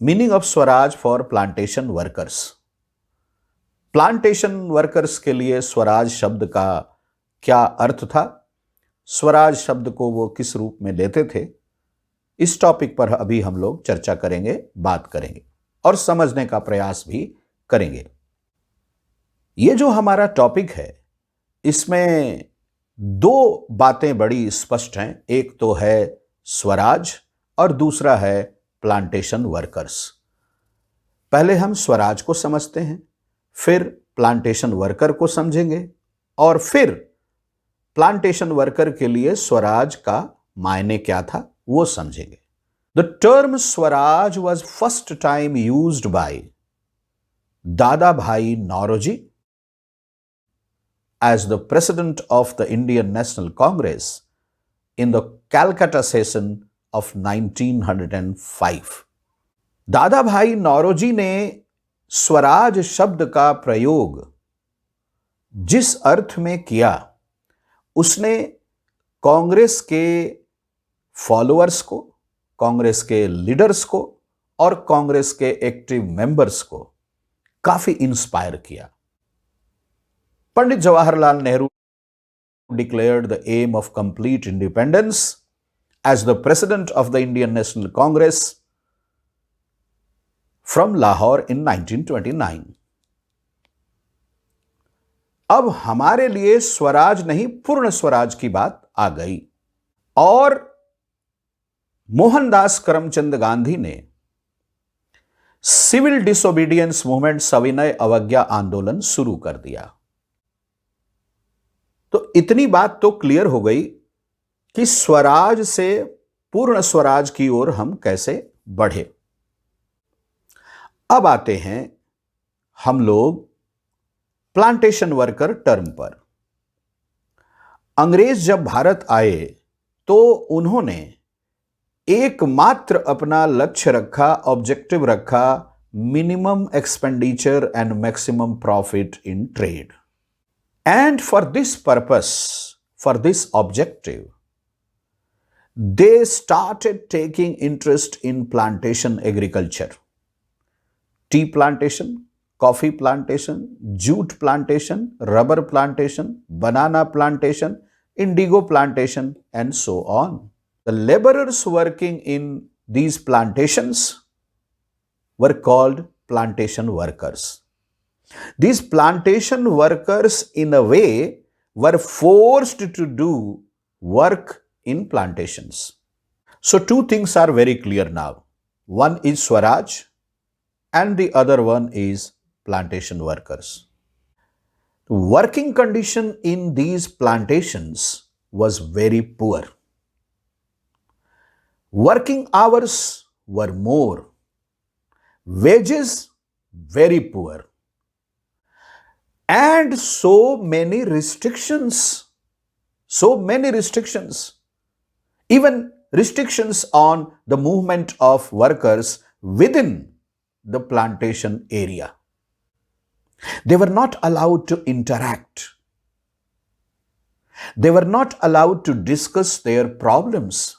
Meaning of Swaraj for plantation workers. Plantation workers के लिए स्वराज शब्द का क्या अर्थ था, स्वराज शब्द को वो किस रूप में लेते थे, इस टॉपिक पर अभी हम लोग चर्चा करेंगे, बात करेंगे और समझने का प्रयास भी करेंगे। ये जो हमारा टॉपिक है इसमें दो बातें बड़ी स्पष्ट हैं, एक तो है स्वराज और दूसरा है प्लांटेशन वर्कर्स। पहले हम स्वराज को समझते हैं, फिर प्लांटेशन वर्कर को समझेंगे और फिर प्लांटेशन वर्कर के लिए स्वराज का मायने क्या था वो समझेंगे। The term Swaraj was first time used by दादा भाई Naoroji as the president of the Indian National Congress in the Calcutta session of 1905. दादा भाई नौरोजी ने स्वराज शब्द का प्रयोग जिस अर्थ में किया, उसने कांग्रेस के फॉलोअर्स को, कांग्रेस के लीडर्स को और कांग्रेस के एक्टिव मेंबर्स को काफी इंस्पायर किया। Pandit Jawaharlal Nehru declared the aim of complete independence as the president of the Indian National Congress from Lahore in 1929. अब हमारे लिए स्वराज नहीं, पूर्ण स्वराज की बात आ गई और मोहनदास करमचंद गांधी ने सिविल डिसोबीडियंस मूवमेंट, सविनय अवज्ञा आंदोलन शुरू कर दिया। तो इतनी बात तो क्लियर हो गई कि स्वराज से पूर्ण स्वराज की ओर हम कैसे बढ़े। अब आते हैं हम लोग प्लांटेशन वर्कर टर्म पर। अंग्रेज जब भारत आए तो उन्होंने एकमात्र अपना लक्ष्य रखा, ऑब्जेक्टिव रखा, minimum expenditure and maximum profit in trade. And for this purpose, for this objective, they started taking interest in plantation agriculture. Tea plantation, coffee plantation, jute plantation, rubber plantation, banana plantation, indigo plantation, and so on. The laborers working in these plantations were called plantation workers. These plantation workers, in a way, were forced to do work in plantations. So two things are very clear now. One is Swaraj and the other one is plantation workers. The working condition in these plantations was very poor. Working hours were more. Wages very poor. And so many restrictions, even restrictions on the movement of workers within the plantation area. They were not allowed to interact. They were not allowed to discuss their problems.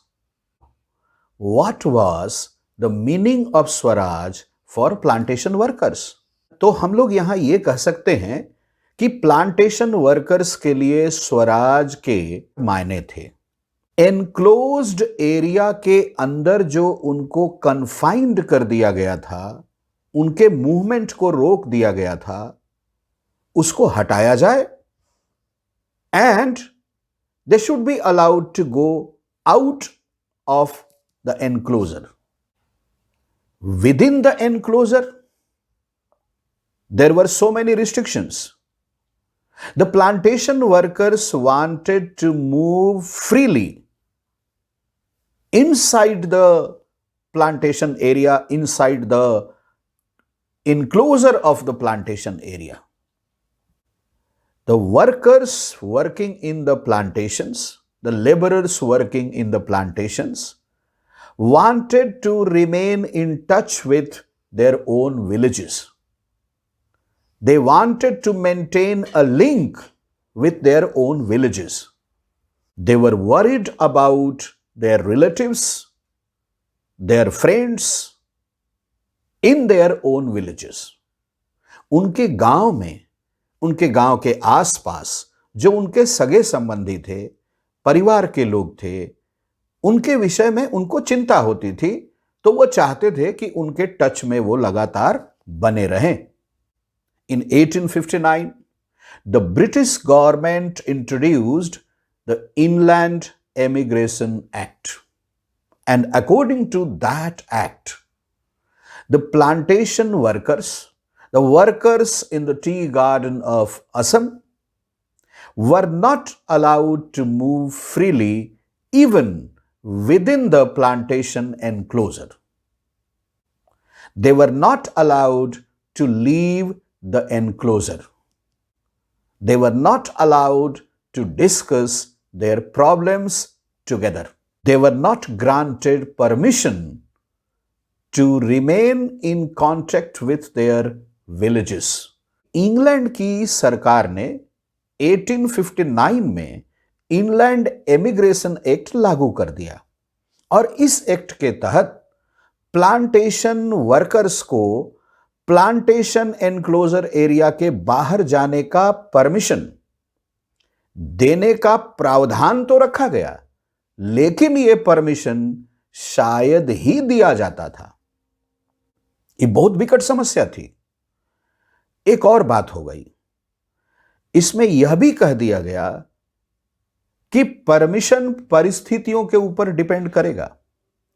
What was the meaning of Swaraj for plantation workers? तो हम लोग यहां ये कह सकते हैं कि plantation workers के लिए स्वराज के मायने थे एनक्लोज्ड एरिया के अंदर जो उनको कन्फाइंड कर दिया गया था, उनके मूवमेंट को रोक दिया गया था, उसको हटाया जाए and they should be allowed to go out of the enclosure. Within the enclosure there were so many restrictions. The plantation workers wanted to move freely inside the plantation area, inside the enclosure of the plantation area. The workers working in the plantations, the laborers working in the plantations, wanted to remain in touch with their own villages. They wanted to maintain a link with their own villages. They were worried about their relatives, their friends, in their own villages. उनके गांव में, उनके गांव के आसपास जो उनके सगे संबंधी थे, परिवार के लोग थे, उनके विषय में उनको चिंता होती थी, तो वो चाहते थे कि उनके टच में वो लगातार बने रहें. In 1859, the British government introduced the Inland Emigration Act. And according to that act, the plantation workers, the workers in the tea garden of Assam, were not allowed to move freely even within the plantation enclosure. They were not allowed to leave the enclosure. They were not allowed to discuss their problems together. They were not granted permission to remain in contact with their villages. England की सरकार ने 1859 में inland emigration act लागू कर दिया और इस act के तहत प्लांटेशन वर्कर्स को प्लांटेशन एनक्लोजर एरिया के बाहर जाने का परमिशन देने का प्रावधान तो रखा गया, लेकिन यह परमिशन शायद ही दिया जाता था. ये बहुत विकट समस्या थी. एक और बात हो गई, इसमें यह भी कह दिया गया कि परमिशन परिस्थितियों के ऊपर डिपेंड करेगा.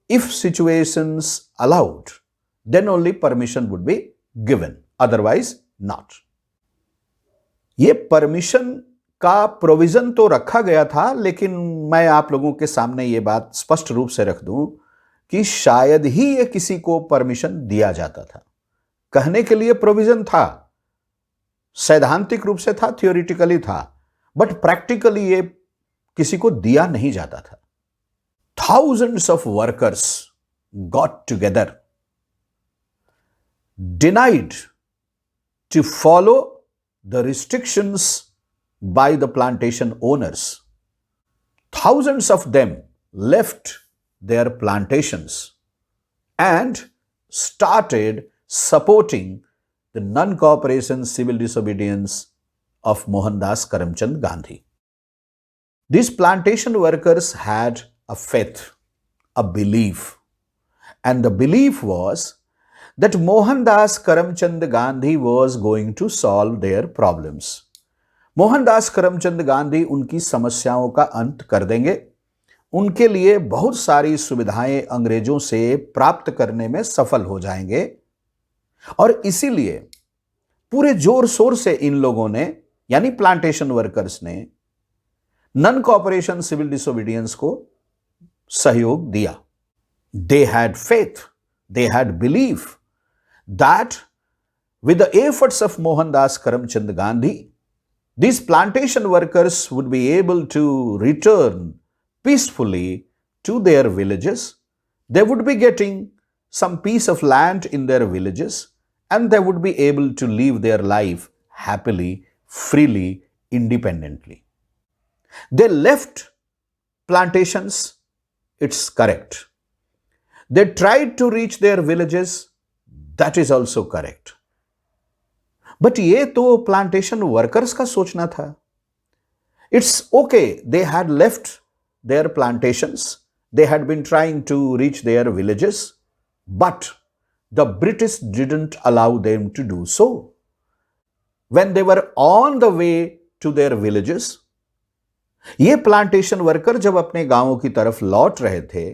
If situations allowed, then only permission would be given, otherwise not. यह परमिशन का प्रोविजन तो रखा गया था, लेकिन मैं आप लोगों के सामने यह बात स्पष्ट रूप से रख दूं कि शायद ही यह किसी को परमिशन दिया जाता था. कहने के लिए प्रोविजन था, सैद्धांतिक रूप से था, थियोरिटिकली था, बट प्रैक्टिकली ये किसी को दिया नहीं जाता था. Thousands of workers got together, denied to follow the restrictions by the plantation owners. Thousands of them left their plantations and started supporting the non-cooperation civil disobedience of Mohandas Karamchand Gandhi. These plantation workers had a faith, a belief, and the belief was that Mohandas Karamchand Gandhi was going to solve their problems. Mohandas Karamchand Gandhi उनकी समस्याओं का अंत कर देंगे, उनके लिए बहुत सारी सुविधाएं अंग्रेजों से प्राप्त करने में सफल हो जाएंगे, और इसीलिए पूरे जोर शोर से इन लोगों ने, यानी प्लांटेशन वर्कर्स ने, नॉन कोऑपरेशन सिविल डिसोबीडियंस को सहयोग दिया. They had faith, they had belief that with the efforts of Mohandas Karamchand Gandhi, these plantation workers would be able to return peacefully to their villages. They would be getting some piece of land in their villages, and they would be able to live their life happily, freely, independently. They left plantations, it's correct. They tried to reach their villages, that is also correct. But ये तो plantation workers का सोचना था. It's okay, they had left their plantations, they had been trying to reach their villages, but the British didn't allow them to do so. When they were on the way to their villages, ये plantation worker जब अपने गांवों की तरफ लौट रहे थे,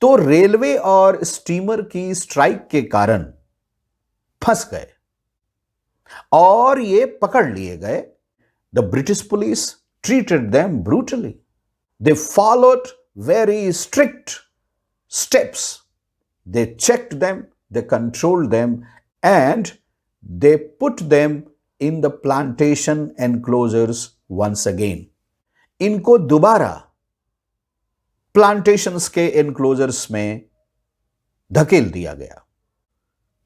तो रेलवे और स्टीमर की स्ट्राइक के कारण फंस गए और ये पकड़ लिए गए. The British police treated them brutally. They followed very strict steps. They checked them, they controlled them, and they put them in the plantation enclosures once again. इनको दोबारा प्लांटेशंस के एनक्लोजर्स में धकेल दिया गया.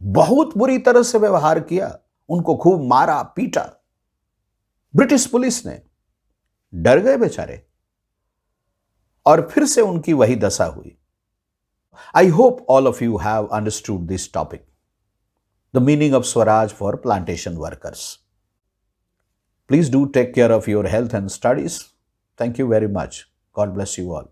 बहुत बुरी तरह से व्यवहार किया, उनको खूब मारा पीटा. ब्रिटिश पुलिस ने, डर गए बेचारे, और फिर से उनकी वही दशा हुई. I hope all of you have understood this topic. the meaning of Swaraj for plantation workers. Please do take care of your health and studies. Thank you very much. God bless you all.